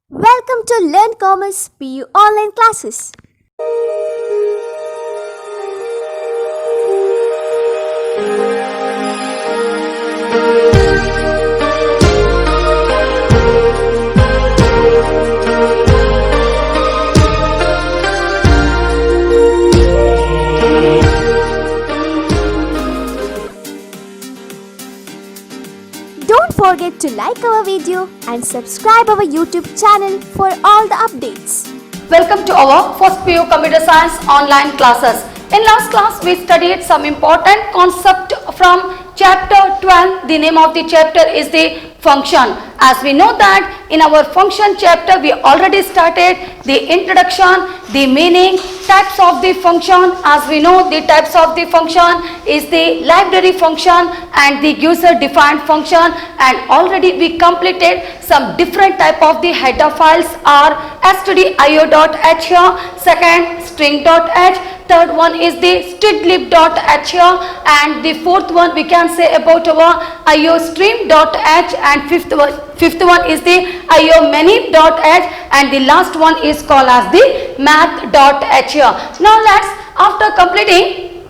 Welcome to Learn Commerce PU online classes. Don't forget to like our video and subscribe our YouTube channel for all the updates. Welcome to our first PU Computer Science online classes. In last class we studied some important concept from chapter 12. The name of the chapter is the function. As we know that in our function chapter we already started the introduction, the meaning, types of the function. As we know, the types of the function is the library function and the user defined function, and already we completed some different type of the header files are stdio.h here, second string.h, third one is the stdlib.h here, and the fourth one we can say about our iostream.h, and fifth one is the iomany.h, and the last one is called as the math.h here. Now let's, after completing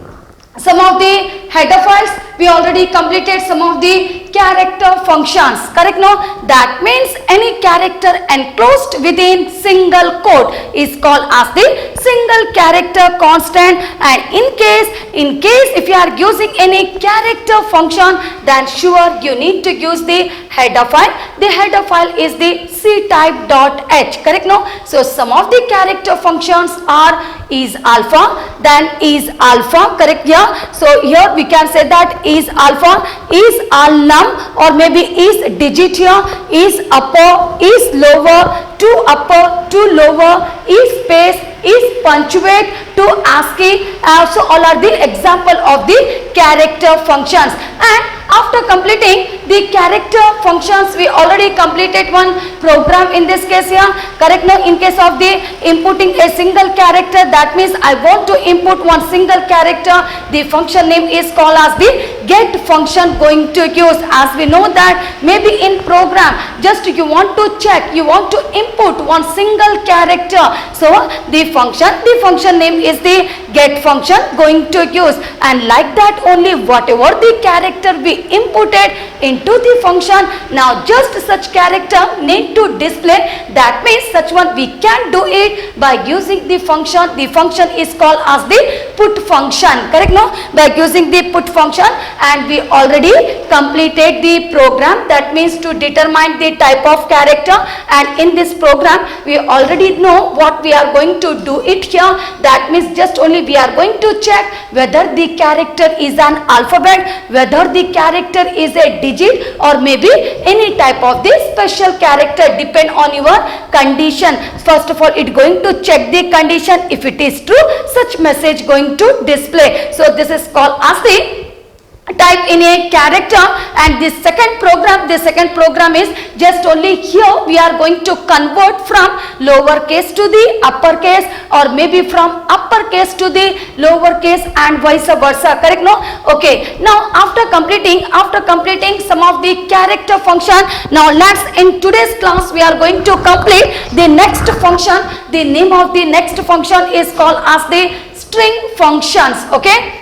some of the header files, we already completed some of the character functions, correct? No, that means any character enclosed within single quote is called as the single character constant. And in case if you are using any character function, then sure you need to use the header file. The header file is the ctype.h, correct? No, so some of the character functions are is alpha, then is alpha, correct? Yeah, so here we can say that is alpha, is all num, or maybe is digit here, is upper, is lower, to upper, to lower, is space, is punctuate, to ASCII. So all are the example of the character functions. And after completing the character functions, we already completed one program in this case here, correct? Now in case of the inputting a single character, that means I want to input one single character, the function name is called as the get function going to use. As we know that maybe in program just you want to check, you want to input one single character, so the function name is the get function going to use, and like that only whatever the character we inputted into the function, now just such character need to display. That means such one we can do it by using the function. The function is called as the put function, correct? No, by using the put function. And we already completed the program, that means to determine the type of character, and in this program we already know what we are going to do it here. That means just only we are going to check whether the character is an alphabet, whether the character is a digit, or maybe any type of this special character, depend on your condition. First of all it going to check the condition. If it is true, such message going to display. So this is called as the type in a character. And the second program is just only here we are going to convert from lowercase to the uppercase, or maybe from uppercase to the lowercase, and vice versa, correct? No, okay. Now after completing some of the character function, now let's, in today's class we are going to complete the next function. The name of the next function is called as the string functions, okay?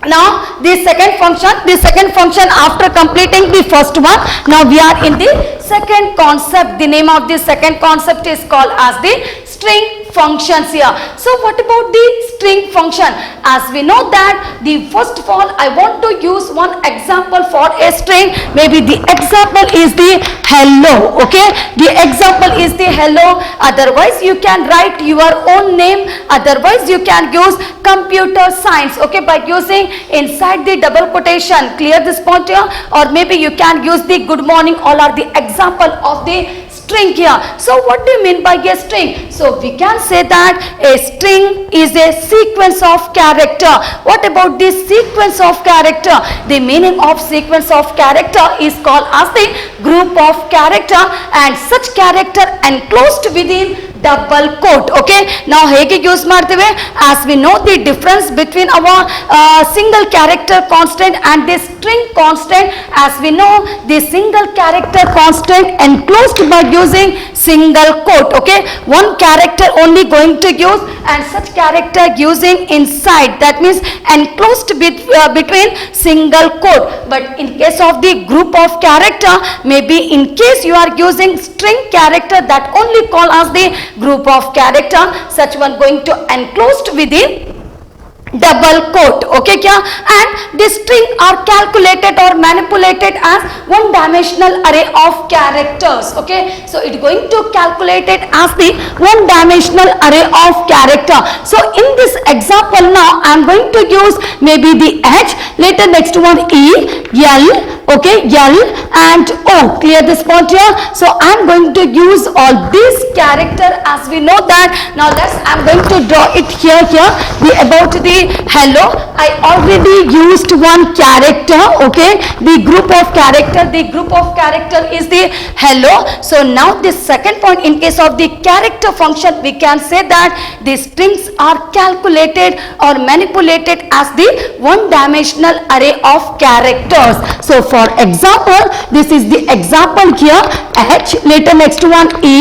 Now the second function after completing the first one, now we are in the second concept. The name of the second concept is called as the string functions here. So what about the string function? As we know that the first of all I want to use one example for a string. Maybe the example is the hello, okay? The example is the hello. Otherwise you can write your own name, otherwise you can use computer science, okay, by using inside the double quotation. Clear this point here? Or maybe you can use the good morning. All are the example of the string here. So what do you mean by a string? So we can say that a string is a sequence of character. What about this sequence of character? The meaning of sequence of character is called as the group of character, and such character enclosed within double quote. Okay, ನಾವು ಹೇಗೆ use ಮಾಡ್ತೇವೆ? As we know the difference between our single character constant and the string constant. As we know, the single character constant enclosed by using single quote. Okay, one character only going to use, and such character using inside, that means enclosed between single quote. But in case of the group of character, maybe in case you are using string character, that only call as the group of character, such one going to enclosed within double quote. Okay kya? And the string are calculated or manipulated as one dimensional array of characters. Okay, so it going to calculate it as the one dimensional array of character. So in this example now I am going to use maybe the H, later next one E, L, okay, L and O. Clear this point here? So I am going to use all these character as we know that. Now I am going to draw it here. The about the hello, I already used one character. Okay, the group of character is the hello. So now this second point, in case of the character function, we can say that the strings are calculated or manipulated as the one dimensional array of characters. So for example, this is the example here, H, later next one E,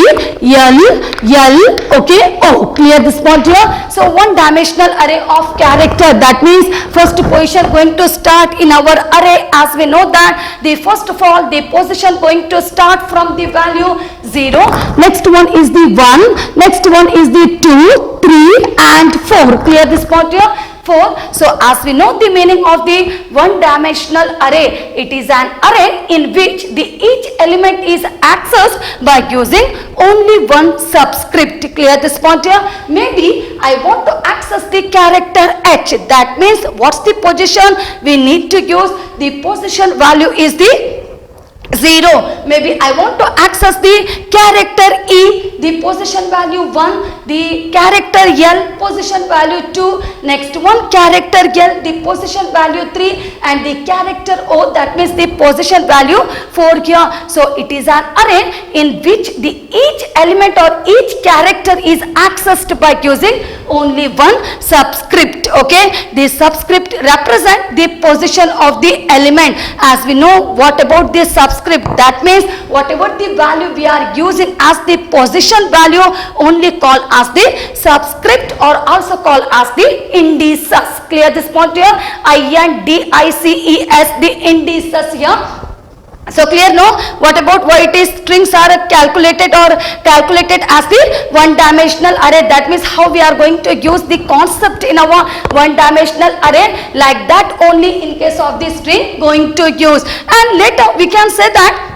L, okay, O. Clear this point here? So one dimensional array of character, that means first position going to start in our array. As we know that the first of all the position going to start from the value 0, next one is the 1, next one is the 2, 3 and 4. Clear this point here? 4. So as we know the meaning of the one dimensional array, it is an array in which the each element is accessed by using only one subscript. Clear this point here? Maybe I want to access the character H, that means what's the position we need to use? The position value is the 0. Maybe I want to access the character E, the position value 1, the character L, position value 2, next one character L, the position value 3 and the character O, that means the position value 4 here. So it is an array in which the each element or each character is accessed by using only one subscript. Okay, the subscript represent the position of the element. As we know, what about the subscript? That means whatever the value we are using as the position value, only called as the subscript or also called as the indices. Clear this point here? INDICES, the indices here. So clear no? What about why it is strings are calculated as the one dimensional array? That means how we are going to use the concept in our one dimensional array, like that only in case of the string going to use. And later we can say that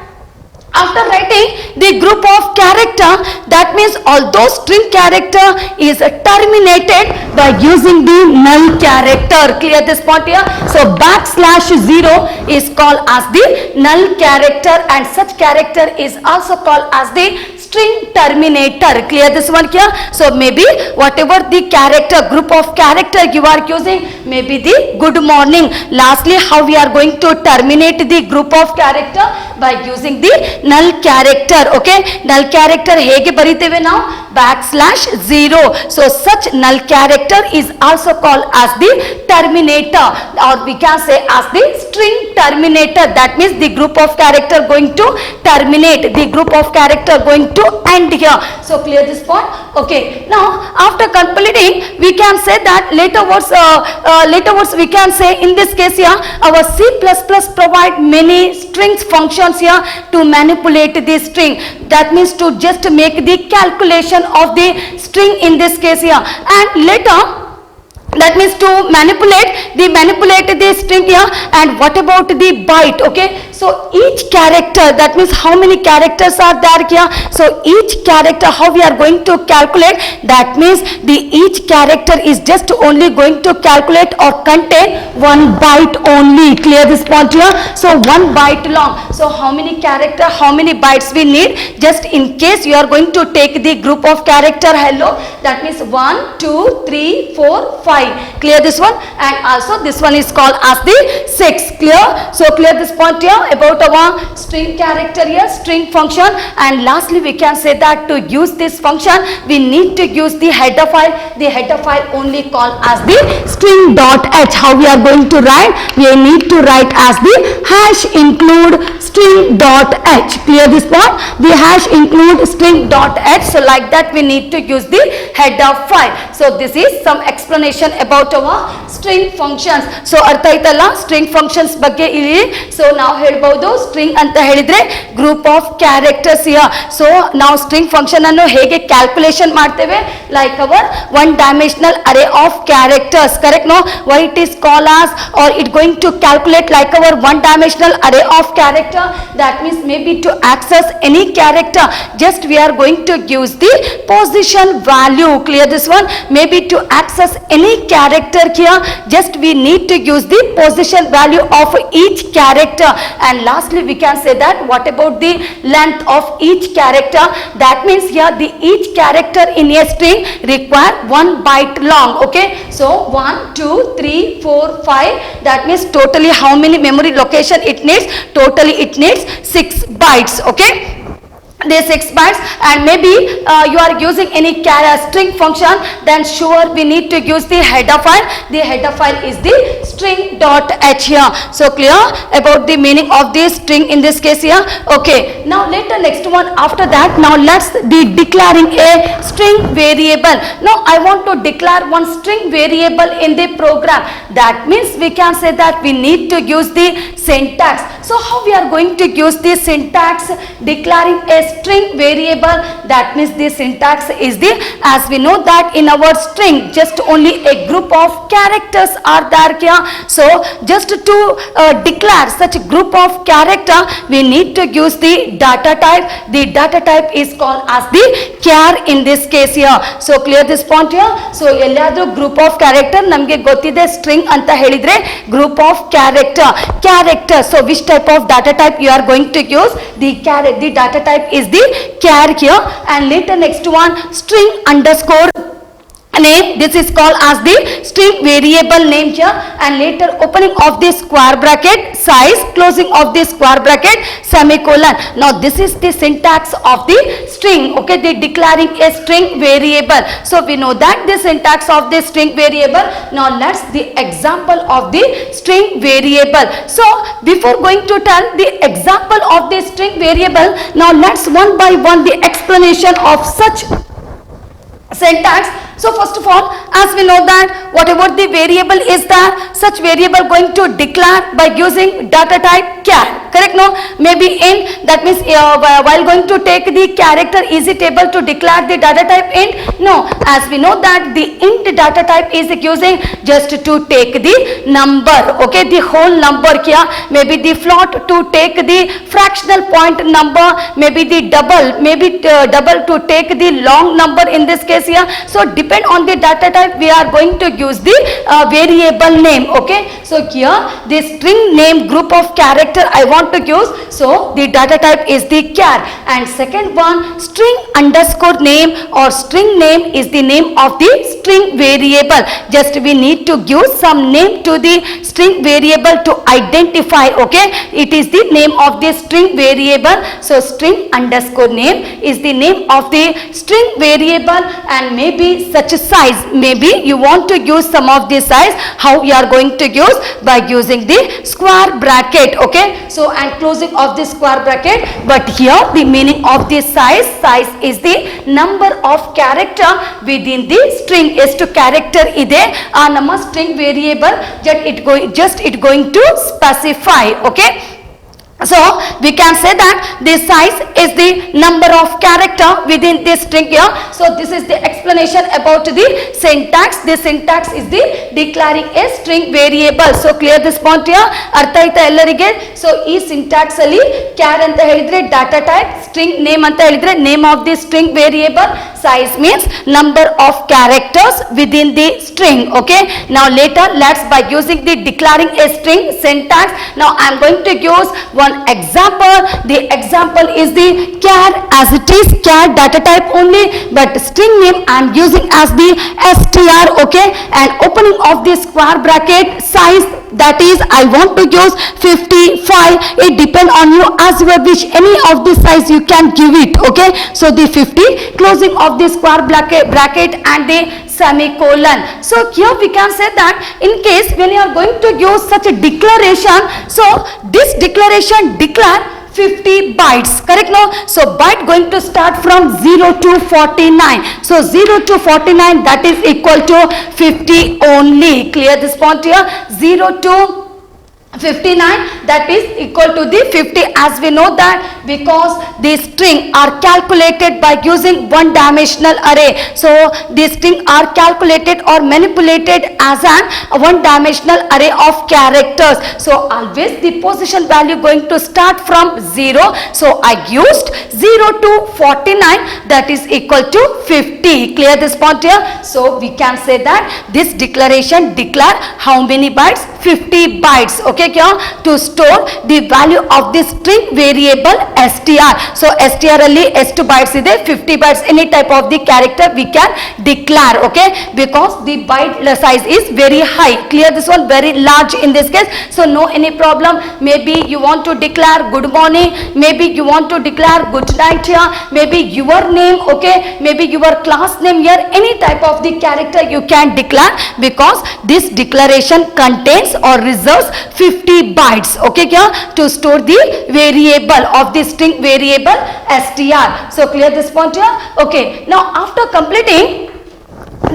after writing the group of character, that means although string character is terminated by using the null character. Clear this point here? So \0 is called as the null character and such character is also called as the string terminator. Clear this one here? So maybe whatever the character, group of character you are using, maybe the good morning. Lastly, how we are going to terminate the group of character? By using the null character. Okay, null character hege bariteve now? \0. So such null character is also called as the terminator, or we can say as the string terminator. That means the group of character going to terminate, the group of character going to end here. So clear this point? Okay, now after completing, we can say that later words we can say in this case here, our C++ provide many strings functions here to manipulate the string. That means to just make the calculation of the string in this case here, and later that means to manipulate the string here. And what about the byte? Okay, so each character, that means how many characters are there here? So each character, how we are going to calculate? That means the each character is just only going to calculate or contain 1 byte only. Clear this point here? So 1 byte long. So how many character, how many bytes we need? Just in case you are going to take the group of character hello, that means 1, 2, 3, 4, 5. Clear this one? And also this one is called as the 6. Clear? So clear this point here? about our string character here, string function, and lastly we can say that to use this function we need to use the header file. The header file only called as the string.h. How we are going to write? We need to write as the hash include string.h. Clear this point? The hash include string.h. So like that we need to use the header file. So this is some explanation about our string functions. So ಅರ್ಥ ಆಯ್ತಲ್ಲ string functions ಬಗ್ಗೆ ಇಲ್ಲಿ. So ನಾವು ಹೇಳ್ಬಹುದು string ಅಂತ ಹೇಳಿದ್ರೆ group of characters here. So ನಾವು string function ಅನ್ನು ಹೇಗೆ calculation ಮಾಡ್ತೇವೆ? Like our one dimensional array of characters. Correct? No? Why it is called as, or it going to calculate like our one dimensional array of character? That means maybe to access any character just we are going to use the position value. Clear this one? Maybe to access any character here just we need to use the position value of each character. And lastly we can say that what about the length of each character? That means here the each character in a string require 1 byte long. Okay, so 1 2 3 4 5, that means totally how many memory location it needs? Totally it needs 6 bytes. Okay, these 6 bytes. And maybe you are using any string function, then sure we need to use the header file. The header file is the string.h here. So clear about the meaning of the string in this case here? Okay, now later next one, after that now let's be declaring a string variable. Now I want to declare one string variable in the program. That means we can say that we need to use the syntax. So how we are going to use the syntax declaring a string variable? That means the syntax is the, as we know that in our string just only a group of characters are there here. So just to declare such group of character we need to use the data type. The data type is called as the char in this case here. So clear this point here? So ಎಲ್ಲಾದ್ರೂ group of character ನಮಗೆ ಗೊತ್ತಿದೆ string ಅಂತ ಹೇಳಿದ್ರೆ group of character. So which type of data type you are going to use? The data type is the char here. And later next one, string underscore name, this is called as the string variable name here. And later opening of the square bracket, size, closing of the square bracket, semicolon. Now this is the syntax of the string. Okay, they declaring a string variable. So we know that the syntax of the string variable. Now let's the example of the string variable. So before going to tell the example of the string variable, now let's one by one the explanation of such syntax. So first of all, as we know that whatever the variable is there, such variable going to declare by using data type char. Correct? No? Maybe int, that means while going to take the character, is it able to declare the data type int? No. As we know that the int data type is using just to take the number. Okay, the whole number here. Maybe the float to take the fractional point number. Maybe the double. Maybe double to take the long number in this case here. So depend on the data type we are going to use the variable name. Okay, so here the string name group of character I want to use, so the data type is the char. And second one, string underscore name or string name is the name of the string variable. Just we need to give some name to the string variable to identify. Okay, it is the name of the string variable. So string underscore name is the name of the string variable. And maybe such a size, maybe you want to use some of the size. How you are going to use? By using the square bracket. Okay, so and closing of the square bracket. But here the meaning of this size is the number of character within the string. ಎಷ್ಟು character ಇದೆ ಆ ನಮ್ಮ string variable just it going to specify. Okay, so we can say that the size is the number of character within this string here. So this is the explanation about the syntax. The syntax is the declaring a string variable. So clear this point here? ಅರ್ಥ ಆಯ್ತಾ ಎಲ್ಲರಿಗೆ? So ಈ syntax ಅಲ್ಲಿ char ಅಂತ ಹೇಳಿದ್ರೆ data type, string name ಅಂತ ಹೇಳಿದ್ರೆ name of the string variable, size means number of characters within the string. Okay, now later let's by using the declaring a string syntax. Now I am going to use one example. The example is the char, as it is char data type only, but string name I am using as the str, okay, and opening of the square bracket size, that is I want to use 55. It depend on you as you wish, any of the size you can give it, okay. So the 50, closing of the square bracket and the semicolon. So here we can say that in case when you are going to use such a declaration, so this declaration declare 50 bytes, correct? No, so byte going to start from 0 to 49. So 0 to 49, that is equal to 50 only. Clear this point here? 0 to 59, that is equal to the 50, as we know that because the string are calculated by using one dimensional array. So the string are calculated or manipulated as an one dimensional array of characters. So always the position value going to start from 0. So I used 0 to 49, that is equal to 50. Clear this point here? So we can say that this declaration declare how many bytes? 50 bytes, okay, to store the value of the string variable str. So str ಅಲ್ಲಿ ಎಷ್ಟು bytes ಇದೆ? 50 bytes. Any type of the character we can declare, okay, because the byte size is very high. Clear this one? Very large in this case. So no any problem. Maybe you want to declare good morning, maybe you want to declare good night here, maybe your name, okay, maybe your class name here, any type of the character you can declare, because this declaration contains or reserves 50 bytes, okay, to store the variable of the string variable str. So clear this point here? Okay, now after completing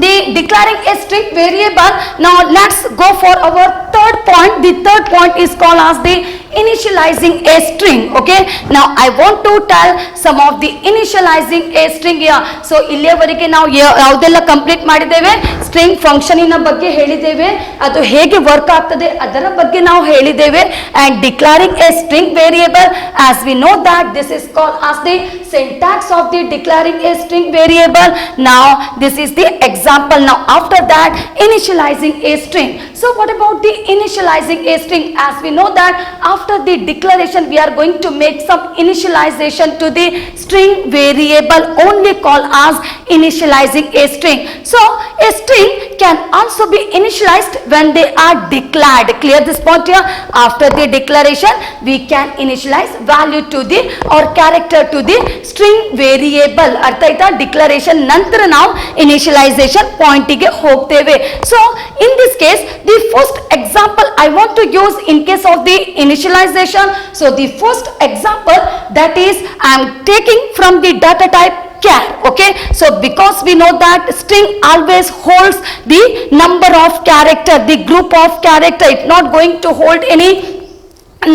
the declaring a string variable, now let's go for our third point. The third point is called as the initializing a string, okay. Now I want to tell some of the initializing a string here. So ಇಲ್ಲಿಯವರೆಗೆ ನಾವು ಯಾವುದೆಲ್ಲ complete ಮಾಡಿದ್ದೇವೆ? String ಫಂಕ್ಷನಿನ ಬಗ್ಗೆ ಹೇಳಿದ್ದೇವೆ, ಅದು ಹೇಗೆ work ಆಗ್ತದೆ ಅದರ ಬಗ್ಗೆ ನಾವು ಹೇಳಿದ್ದೇವೆ. And declaring a string variable, as we know that this is called as the syntax of the declaring a string variable. Now this is the example. Now after that, initializing a string. So what about the initializing a string? As we know that after the declaration we are going to make some initialization to the string variable, only called as initializing a string. So a string can also be initialized when they are declared. Clear this point here? After the declaration we can initialize value to the or character to the string variable. ಅರ್ಥ ಆಯ್ತಾ? Declaration ನಂತರ ನಾವು initialisation ಪಾಯಿಂಟಿಗೆ ಹೋಗ್ತೇವೆ. So in this case the first example I want to use in case of the initialization. So the first example, that is I am taking from the data type char, okay. So because we know that string always holds the number of character, the group of character, it's not going to hold any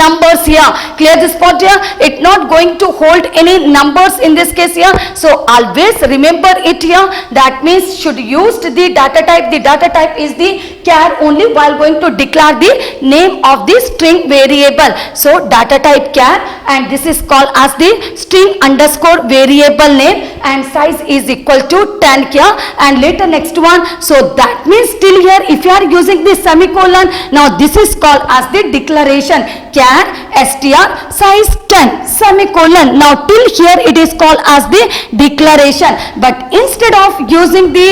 numbers here. Clear this point here? It not going to hold any numbers in this case here. So always remember it here. That means should use the data type. The data type is the char only while going to declare the name of the string variable. So data type char, and this is called as the string underscore variable name, and size is equal to 10 here. And later next one. So that means till here if you are using the semicolon, now this is called as the declaration. Char str size 10 semicolon. Now till here it is called as the declaration, but instead of using the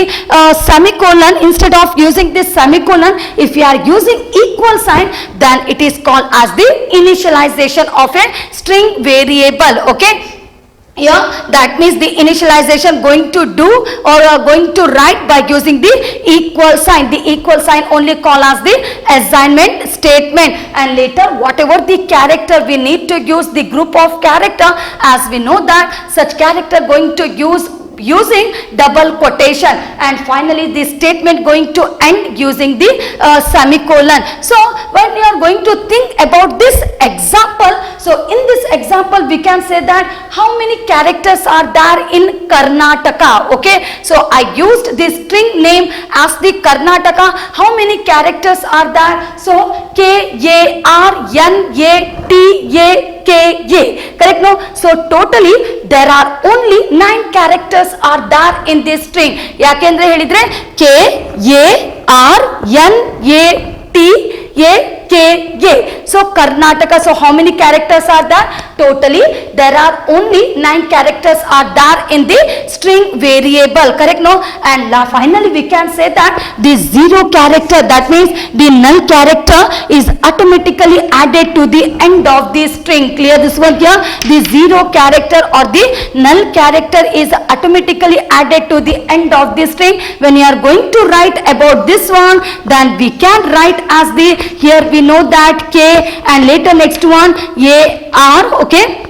semicolon, if you are using equal sign, then it is called as the initialization of a string variable, okay. Yeah, that means the initialization going to do or going to write by using the equal sign. The equal sign only called as the assignment statement, and later whatever the character we need to use, the group of character, as we know that such character going to use using double quotation, and finally the statement going to end using the semicolon. So when you are going to think about this example, so in this example we can say that how many characters are there in Karnataka, okay. So I used this string name as the Karnataka. How many characters are there? So KARNATA, correct? No, so totally there are only 9 characters are there in this string. ಯಾಕೆಂದ್ರೆ ಹೇಳಿದ್ರೆ KARNATA K, A. So Karnataka, so how many characters are there? Totally there are only 9 characters are there in the string variable, correct? No? And finally we can say that the 0 character, that means the null character is automatically added to the end of the string. Clear this one here? The 0 character or the null character is automatically added to the end of the string. When you are going to write about this one, then we can write as the, here we know that K and later next one A R, okay,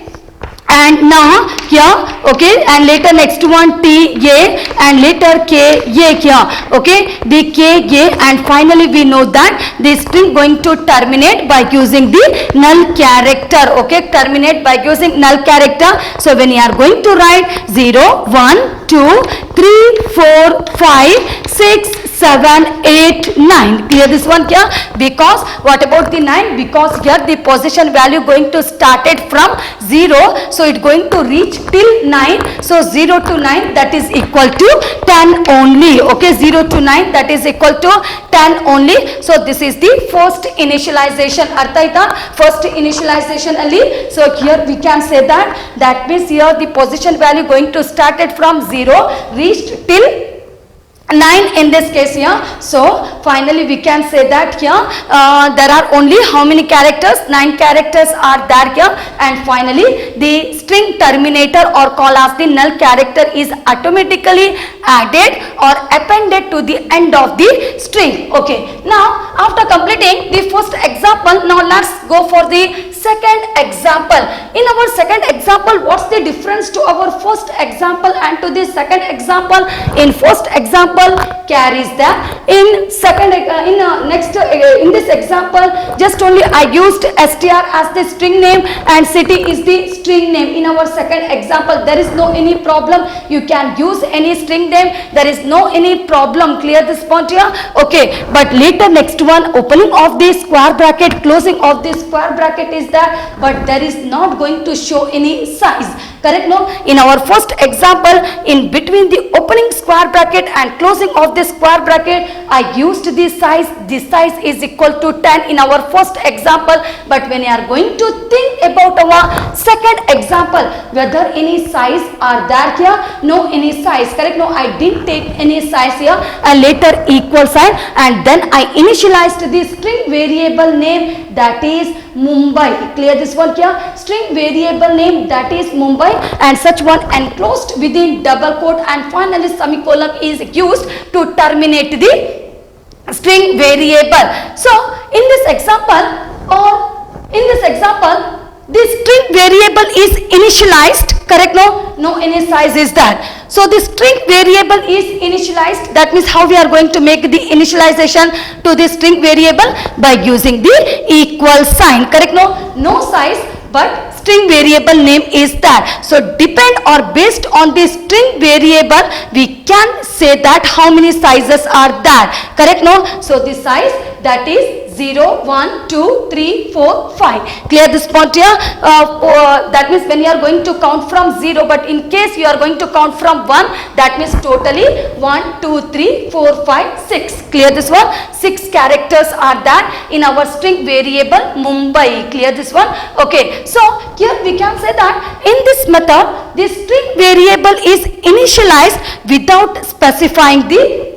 and now here, okay, and later next one T A and later K A here, okay, the K A, and finally we know that the string going to terminate by using the null character, okay, terminate by using null character. So when you are going to write 0 1 2 3 4 5 6 7 8 9, clear this one here? Because what about the 9? Because here the position value going to start it from 0, so it going to reach till 9. So 0 to 9, that is equal to 10 only, okay, 0 to 9, that is equal to 10 only. So this is the first initialization, artha aita? First initialization ali. So here we can say that means here the position value going to start it from 0 reached till 9 in this case here. So finally we can say that here there are only how many characters? 9 characters are there here, and finally the string terminator or call as the null character is automatically added or appended to the end of the string. Okay, now after completing the first example, now let's go for the second example. In our second example, what's the difference to our first example and to the second example? In first example, carries the, in second in this example just only I used str as the string name and city is the string name. In our second example there is no any problem, you can use any string name, there is no any problem. Clear this point here? Okay, but later next one, opening of the square bracket, closing of the square bracket is there, but there is not going to show any size, correct? No, in our first example, in between the opening square bracket and closing of the square bracket, I used the size. This size is equal to 10 in our first example, but when you are going to think about our second example, whether any size are there here? No any size, correct? No, I didn't take any size here, and later equal sign, and then I initialized the string variable name, that is Mumbai. Clear this one here? String variable name, that is Mumbai, and such one enclosed within double quote, and finally semicolon is used to terminate the string variable. So in this example, the string variable is initialized, correct? No any size is there. So the string variable is initialized, that means how we are going to make the initialization to the string variable? By using the equal sign, correct? No size, but string variable name is that. So depend or based on the string variable, we can say that how many sizes are there, correct? So the size, that is 0 1 2 3 4 5. Clear this point here? That means when you are going to count from 0, but in case you are going to count from 1, that means totally 1 2 3 4 5 6. Clear this one? 6 characters are there in our string variable Mumbai. Clear this one? Okay, so here we can say that in this method the string variable is initialized without specifying the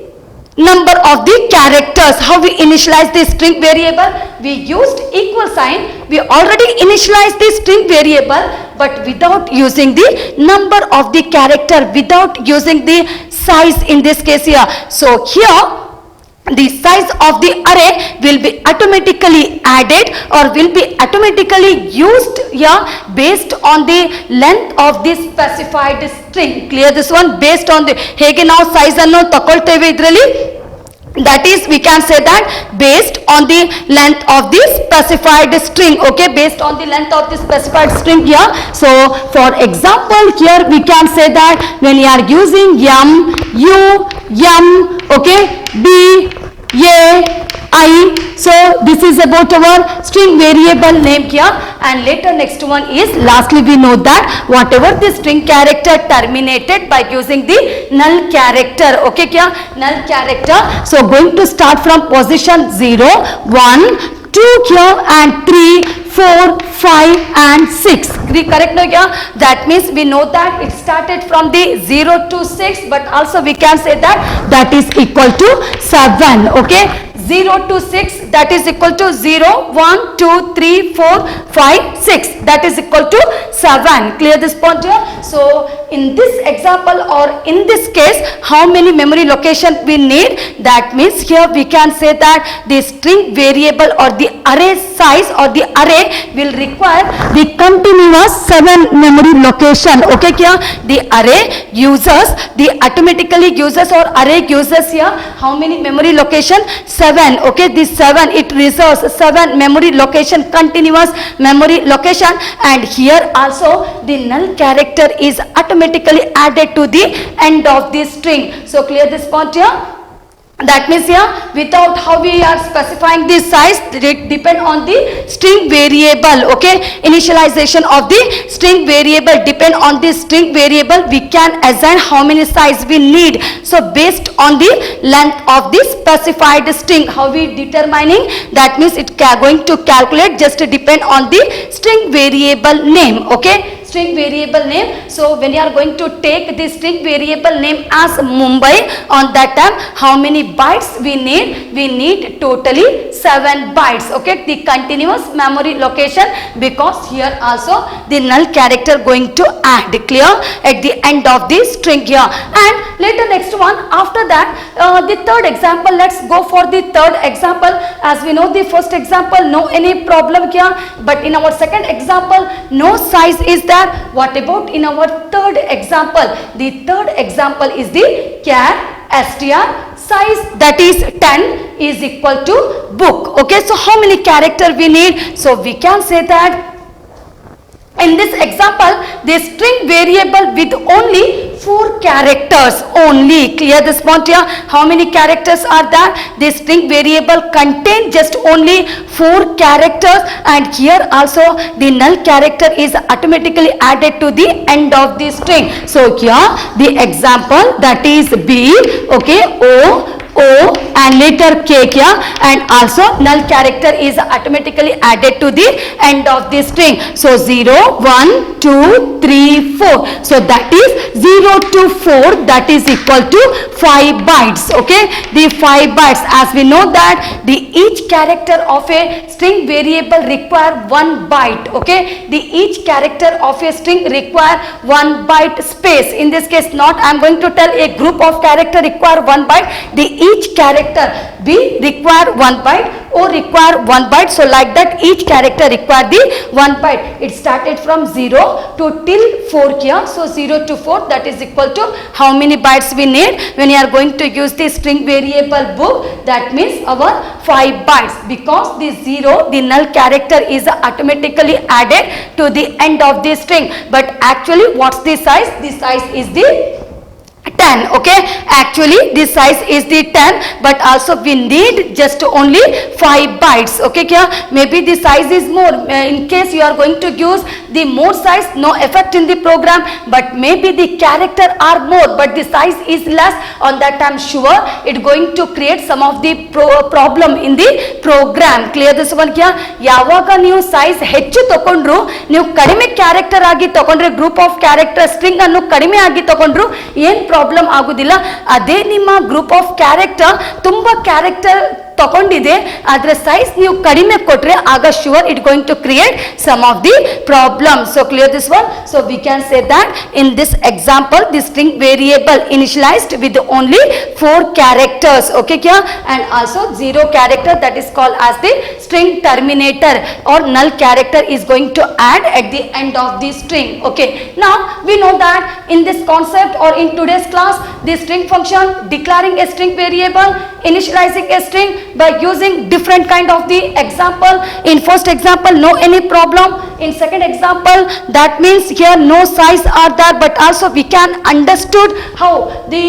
number of the characters. How we initialize the string variable? We used equal sign. We already initialized the string variable, but without using the number of the character, without using the size in this case here. So here the size of the array will be automatically added or will be automatically used here based on the length of the specified string. Clear this one? Based on the hege ನಾವು size ಅನ್ನು ತಗೊಳ್ತೇವೆ ಇದರಲ್ಲಿ, that is we can say that based on the length of the specified string, okay, based on the length of the specified string here. So for example here we can say that when you are using okay, B A I, so this is about our string variable name here, and later next one is lastly we know that whatever the string character terminated by using the null character, okay, null character. So going to start from position 0 1 2 here and 3, 4, 5 and 6. Correct no kya? That means we know that it started from the 0 to 6, but also we can say that is equal to 7. Okay, 0 to 6, that is equal to 0, 1, 2, 3, 4, 5, 6, that is equal to 7. Clear this point here? So in this example or in this case, how many memory location we need? That means here we can say that the string variable or the array size or the array will require the continuous 7 memory location. Okay, kya? The array uses, the automatically uses or array uses here how many memory location? 7. Okay, this 7 it reserves 7 memory location, continuous memory location, and here also the null character is automatically added to the end of the string. So clear this point here? That means here without how we are specifying the size, it depend on the string variable. Okay, initialization of the string variable depend on the string variable. We can assign how many size we need. So based on the length of the specified string, how we determining? That means it going to calculate just depend on the string variable name. Okay, string variable name. So when you are going to take the string variable name as Mumbai, on that time how many bytes we need? We need totally 7 bytes. Okay, the continuous memory location, because here also the null character going to add. Clear? At the end of the string here. And later next one, after that the third example, let's go for the third example. As we know the first example no any problem here, but in our second example no size is there. What about in our third example? The third example is the char str size, that is 10 is equal to book. Okay, so how many character we need? So we can say that in this example the string variable with only 4 characters only. Clear this point here? How many characters are there? The string variable contain just only 4 characters, and here also the null character is automatically added to the end of the string. So here the example, that is B, okay, O and later K here, and also null character is automatically added to the end of the string. So 0, 1, 2, 3, 4. So that is 0 to 4, that is equal to 5 bytes. Okay, the 5 bytes, as we know that the each character of a string variable require 1 byte. Okay, the each character of a string require 1 byte space. In this case not I am going to tell a group of character require 1 byte. The each character B require 1 byte, O require 1 byte. So like that each character require the 1 byte. It started from 0 to till 4 here. So 0 to 4, that is equal to how many bytes we need when you are going to use the string variable book? That means our 5 bytes, because the 0, the null character is automatically added to the end of the string. But actually what's the size? The size is the 10. Okay, actually this size is the 10, but also we need just only 5 bytes. Okay, maybe the size is more. In case you are going to use the more size, no effect in the program, but maybe the character are more but the size is less. On that I'm sure it going to create some of the problem in the program. Clear this one? ಯಾವಾಗ ನೀವು size ಹೆಚ್ಚು ತಗೊಂಡ್ರು, ನೀವು ಕಡಿಮೆ character ಆಗಿ ತಗೊಂಡ್ರೆ, group of character string ಅನ್ನು ಕಡಿಮೆ ಆಗಿ ತಗೊಂಡ್ರು ಏನ್ ಪ್ರಾಬ್ಲಮ್ ಆಗುದಿಲ್ಲ. ಅದೇ ನಿಮ್ಮ ಗ್ರೂಪ್ ಆಫ್ ಕ್ಯಾರೆಕ್ಟರ್ ತುಂಬಾ ಕ್ಯಾರೆಕ್ಟರ್ ತಗೊಂಡಿದೆ, ಅದರ ಸೈಜ್ ನೀವು ಕಡಿಮೆ ಕೊಟ್ರೆ ಆಗ sure it going to create some of the problem. So clear this one. So we can say that in this example the string variable initialised with only 4 characters. Okay, and also 0 character, that is called as the string terminator or null character is going to add at the end of the string. Okay, now we know that in this concept or in today's class, the string function declaring a string variable, initializing a string by using different kind of the example. In first example no any problem. In second example, that means here no size are there, but also we can understood how the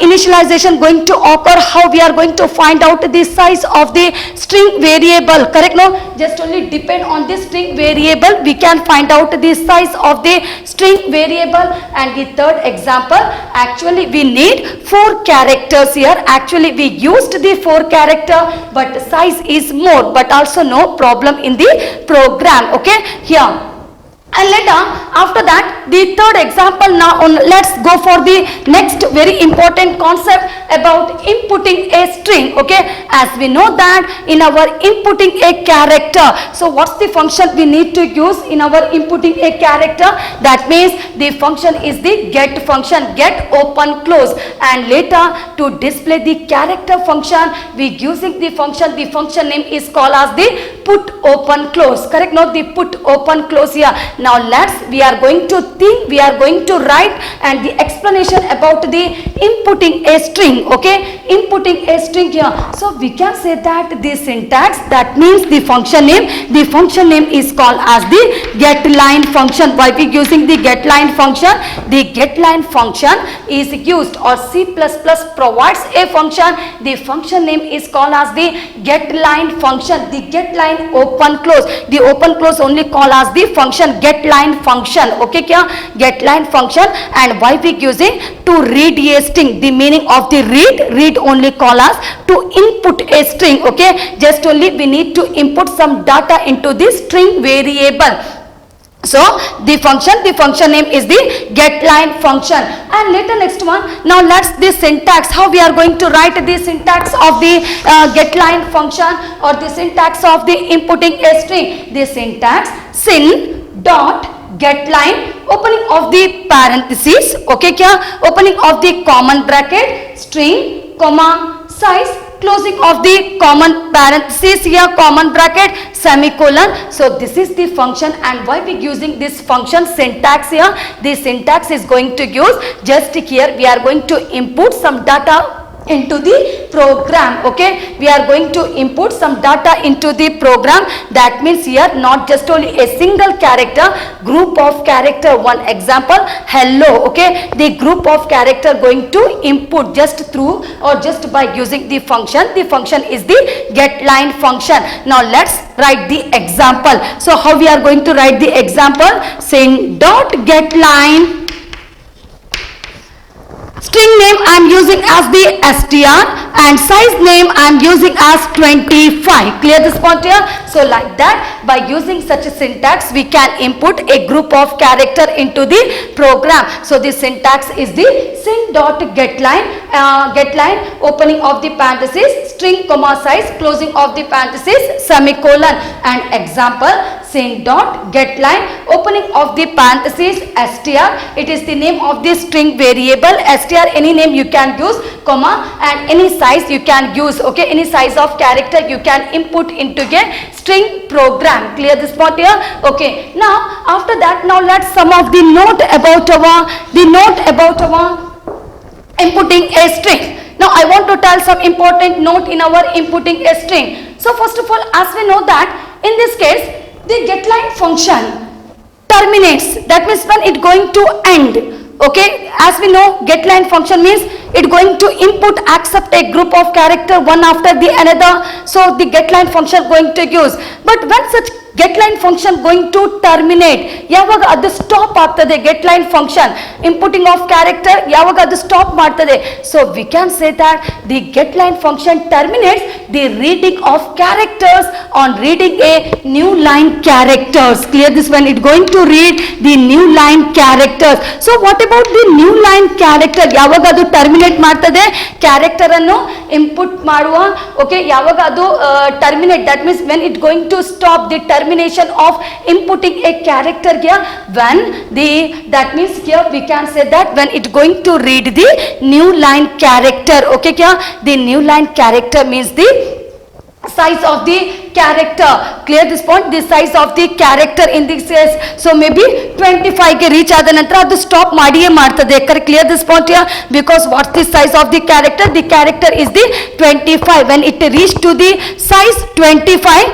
initialization going to occur, how we are going to find out the size of the string variable, correct? No, just only depend on the string variable we can find out the size of the string variable. And the third example, actually we need 4 characters here. Actually we used the 4 character, but size is more, but also no problem in the program, okay, here. And later after that, the third example, now let's go for the next very important concept about inputting a string, okay. As we know that in our inputting a character, so what's the function we need to use in our inputting a character? That means the function is the get function, get open close. And later to display the character function, we using the function name is called as the put open close, correct? Now the put open close here. Now we are going to think, we are going to write and the explanation about the inputting a string, okay, inputting a string here. So we can say that the syntax, that means the function name is called as the getLine function. Why we using the getLine function? The getLine function is used, or C++ provides a function, the function name is called as the getLine function. The getLine open close, the open close only called as the function getLine function, okay, kya getLine function. And why we using? To read a string, the meaning of the read only call us to input a string, okay. Just only we need to input some data into this string variable. So the function name is the getLine function. And later next one, now let's the syntax, how we are going to write the syntax of the getLine function, or the syntax of the inputting a string. The syntax syn dot getLine, opening of the parenthesis, okay, kya opening of the common bracket, string, comma, size, closing of the common parenthesis here, common bracket, semicolon. So this is the function. And why we using this function syntax here? This syntax is going to use, just here we are going to input some data into the program, okay. We are going to input some data into the program. That means here not just only a single character, group of character. One example, hello, okay. The group of character going to input just through or just by using the function. The function is the getLine function. Now let's write the example. So how we are going to write the example? Syn dot getLine, string name I am using as the str, and size name I am using as 25. Clear this point here? So like that, by using such a syntax, we can input a group of character into the program. So the syntax is the syn dot getLine, getLine, opening of the parenthesis, string, comma, size, closing of the parenthesis, semicolon. And example, syn dot getLine, opening of the parenthesis, str, it is the name of the string variable. Str, any name you can use, comma, and any size you can use, okay, any size of character you can input into a string program. Clear this point here? Okay. Now after that, now let's some of the note about our inputting a string. Now I want to tell some important note in our inputting a string. So first of all, as we know that in this case the getLine function terminates, that means when it going to end, okay. As we know, getLine function means it going to input accept a group of character one after the another. So the getLine function going to use, but when such getLine function going to terminate, ಯಾವಾಗ ಅದು stop ಆಗ್ತದೆ getLine function inputting of character, ಯಾವಾಗ ಅದು stop ಮಾಡ್ತದೆ. So we can say that the getLine function terminates the reading of characters on reading a new line characters. Clear this? When it going to read the new line characters. So what about the new line character? ಯಾವಾಗ ಅದು terminate ಮಾಡ್ತದೆ character ಅನ್ನು input ಮಾಡುವ, okay, ಯಾವಾಗ ಅದು terminate, that means when it going to stop the termination of inputting a character here, when the, that means here we can say that when it going to read the new line character, okay, kya the new line character means the size of the character. Clear this point? The size of the character in this case, so maybe 25 ಗೆ reach ಆದ ನಂತರ ಅದು stop ಮಾಡಿಯೇ ಮಾಡ್ತದೆ. Clear this point here? Because what's the size of the character? The character is the 25. When it reach to the size 25,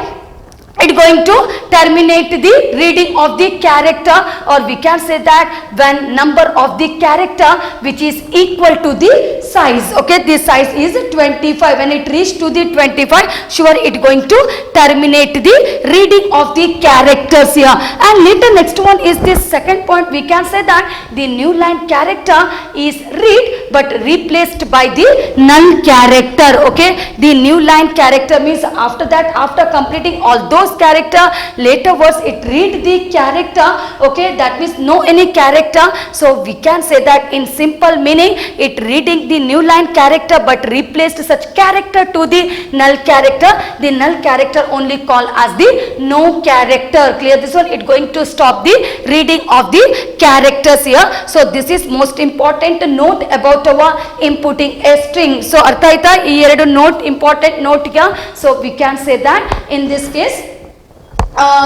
it going to terminate the reading of the character, or we can say that when number of the character which is equal to the size. Okay, this size is 25. When it reach to the 25, sure it going to terminate the reading of the characters here. And later next one is this second point. We can say that the new line character is read but replaced by the null character. Okay, the new line character means after that, after completing all those character, later words it read the character. Okay, that means no any character. So we can say that in simple meaning, it reading the new line character but replaced such character to the null character. The null character only called as the no character. Clear this one? It going to stop the reading of the characters here. So this is most important note about our inputting a string. So artha aita ee eradu note important note here. So we can say that in this case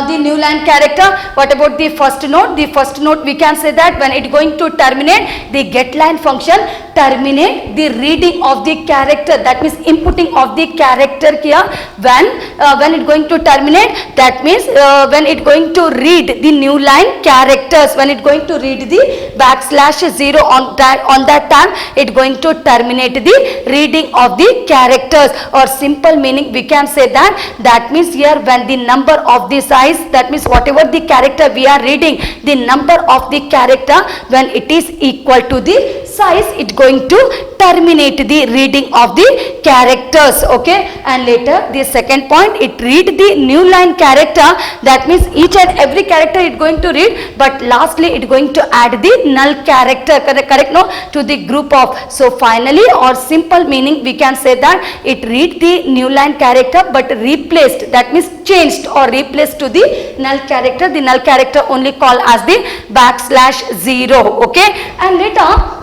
the new line character. What about the first note? The first note we can say that when it going to terminate, the get line function terminate the reading of the character, that means inputting of the character here. When it going to terminate, that means when it going to read the new line characters, when it going to read the \0 on that time, it going to terminate the reading of the characters. Or simple meaning we can say that means here when the number of the size, that means whatever the character we are reading, the number of the character when it is equal to the size, it going to terminate the reading of the characters. Okay, and later the second point, it read the new line character, that means each and every character it going to read, but lastly it going to add the null character, correct no, to the group of. So finally, or simple meaning we can say that it read the new line character but replaced, that means changed or replaced to the null character. The null character only called as the \0. Okay, and later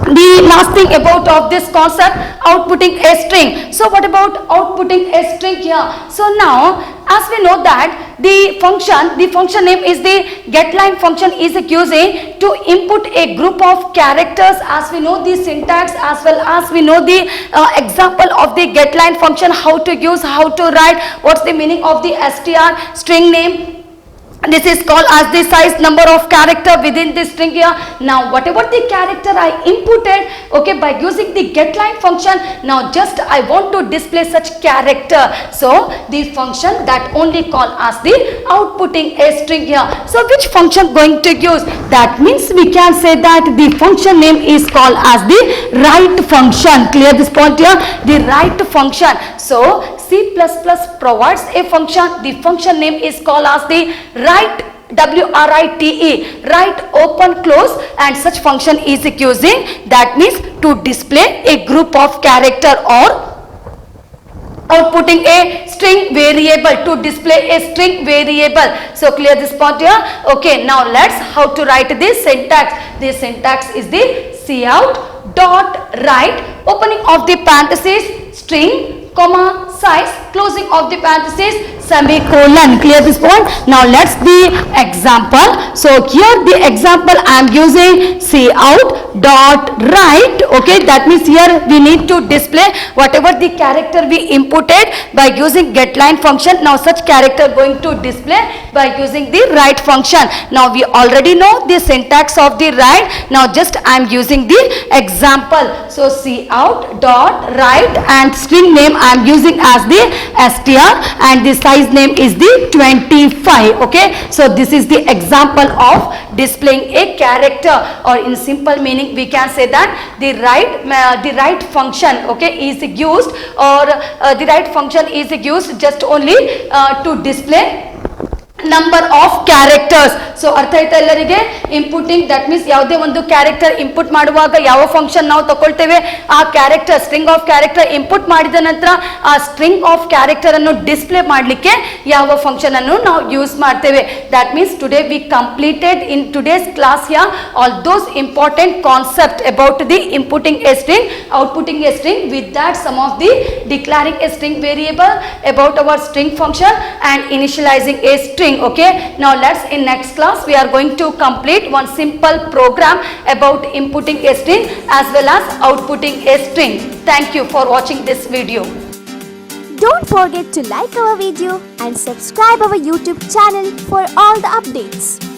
the last thing about of this concept, outputting a string. So what about outputting a string here? So now as we know that the function name is the getLine function is using to input a group of characters. As we know the syntax, as well as we know the example of the getLine function, how to use, how to write, what's the meaning of the str string name. This is called as the size number of character within this string here. Now whatever the character I inputted, okay, by using the getLine function, now just I want to display such character. So the function that only called as the outputting a string here. So which function going to use? That means we can say that the function name is called as the write function. Clear this point here? The write function. So C++ provides a function. The function name is called as the write, WRITE, write open close, and such function is using, that means to display a group of character or outputting a string variable, to display a string variable. So clear this point here? Okay, now let's how to write this syntax. The syntax is the cout.write, opening of the parenthesis, string, comma, size, closing of the parenthesis, semicolon. Clear this point? Now let's the example. So here the example I am using cout.write. Okay, that means here we need to display whatever the character we inputted by using getLine function. Now such character going to display by using the write function. Now we already know the syntax of the write. Now just I am using the example. So cout.write and string name I am using as the str, and the size name is the 25. Okay, so this is the example of displaying a character, or in simple meaning we can say that the write function, okay, is used, or the write function is used just only to display number of characters. So ಅರ್ಥ ಆಯ್ತಾ ಎಲ್ಲರಿಗೆ? ಇಂಪುಟಿಂಗ್, that means ಯಾವುದೇ ಒಂದು character ಇಂಪುಟ್ ಮಾಡುವಾಗ ಯಾವ function ನಾವು ತಗೊಳ್ತೇವೆ, ಆ character string of character input ಮಾಡಿದ ನಂತರ ಆ ಸ್ಟ್ರಿಂಗ್ ಆಫ್ ಕ್ಯಾರೆಕ್ಟರ್ ಅನ್ನು ಡಿಸ್ಪ್ಲೇ ಮಾಡಲಿಕ್ಕೆ ಯಾವ ಫಂಕ್ಷನ್ ಅನ್ನು ನಾವು ಯೂಸ್ ಮಾಡ್ತೇವೆ. That means today we completed in today's class here all those important concept about the inputting a string, outputting a string, with that some of the declaring a string variable, about our string function, and initializing a string. Okay, now let's in next class we are going to complete one simple program about inputting a string as well as outputting a string. Thank you for watching this video. Don't forget to like our video and subscribe our YouTube channel for all the updates.